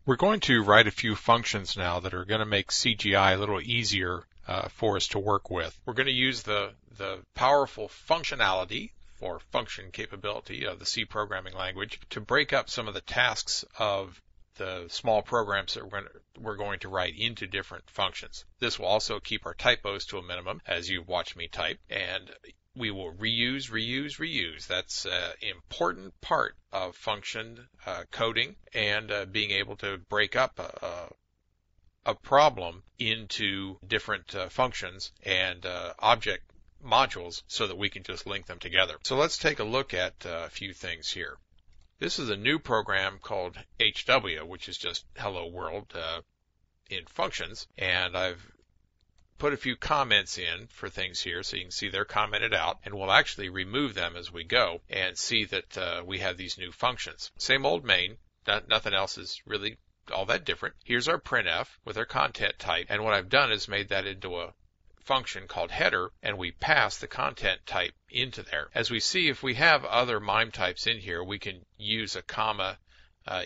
We're going to write a few functions now that are going to make CGI a little easier for us to work with. We're going to use the powerful functionality or function capability of the C programming language to break up some of the tasks of the small programs that we're going to write into different functions. This will also keep our typos to a minimum as you've watched me type, and we will reuse. That's an important part of function coding and being able to break up a problem into different functions and object modules so that we can just link them together. So let's take a look at a few things here. This is a new program called HW, which is just Hello World in functions, and I've put a few comments in for things here so you can see they're commented out, and we'll actually remove them as we go and see that we have these new functions. Same old main, nothing else is really all that different. Here's our printf with our content type, and what I've done is made that into a function called header, and we pass the content type into there. As we see, if we have other MIME types in here, we can use a comma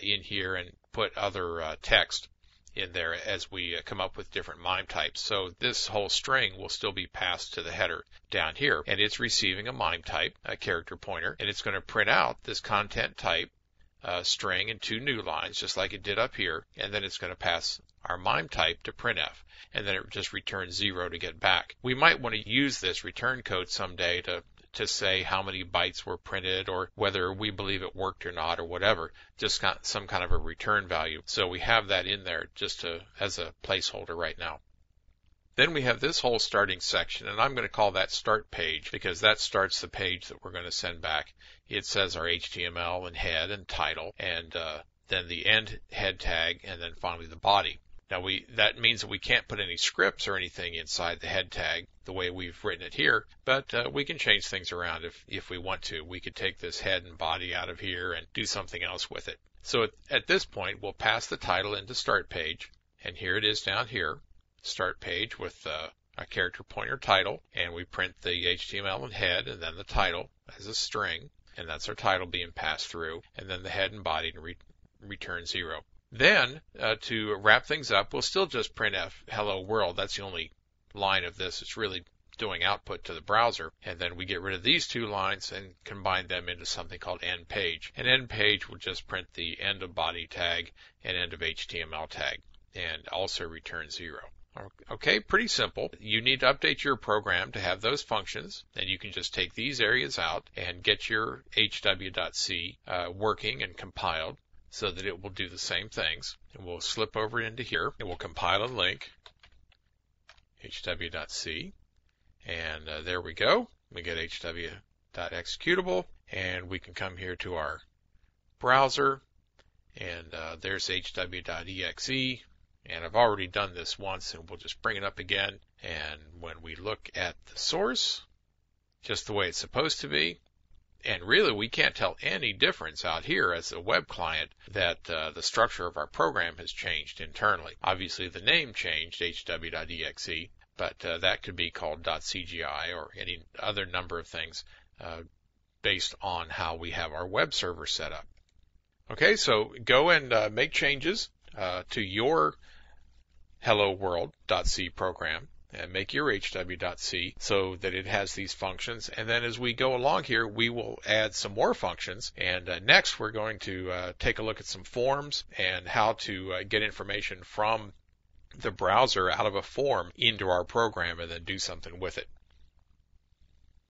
in here and put other text in there as we come up with different MIME types. So this whole string will still be passed to the header down here, and it's receiving a MIME type, a character pointer, and it's going to print out this content type string in 2 new lines, just like it did up here, and then it's going to pass our MIME type to printf, and then it just returns 0 to get back. We might want to use this return code someday to say how many bytes were printed or whether we believe it worked or not or whatever, just got some kind of a return value. So we have that in there just as a placeholder right now. Then we have this whole starting section, and I'm going to call that start page because that starts the page that we're going to send back. It says our HTML and head and title, and then the end head tag, and then finally the body. Now that means that we can't put any scripts or anything inside the head tag the way we've written it here, but we can change things around if we want to. We could take this head and body out of here and do something else with it. So at this point, we'll pass the title into start page, and here it is down here, start page with a character pointer title, and we print the HTML and head and then the title as a string, and that's our title being passed through, and then the head and body to return 0. Then, to wrap things up, we'll still just printf hello world. That's the only line of this. It's really doing output to the browser. And then we get rid of these 2 lines and combine them into something called end page. And end page will just print the end of body tag and end of HTML tag and also return 0. Okay, pretty simple. You need to update your program to have those functions, and you can just take these areas out and get your hw.c working and compiled so that it will do the same things. And we'll slip over into here, and we'll compile and link hw.c, and there we go. We get hw.executable, and we can come here to our browser, and there's hw.exe. And I've already done this once, and we'll just bring it up again. And when we look at the source, just the way it's supposed to be, and really we can't tell any difference out here as a web client that the structure of our program has changed internally. Obviously the name changed, hw.exe, but that could be called .cgi or any other number of things based on how we have our web server set up. Okay, so go and make changes to your hello world.c program and make your hw.c so that it has these functions. And then as we go along here, we will add some more functions. And next we're going to take a look at some forms and how to get information from the browser out of a form into our program and then do something with it.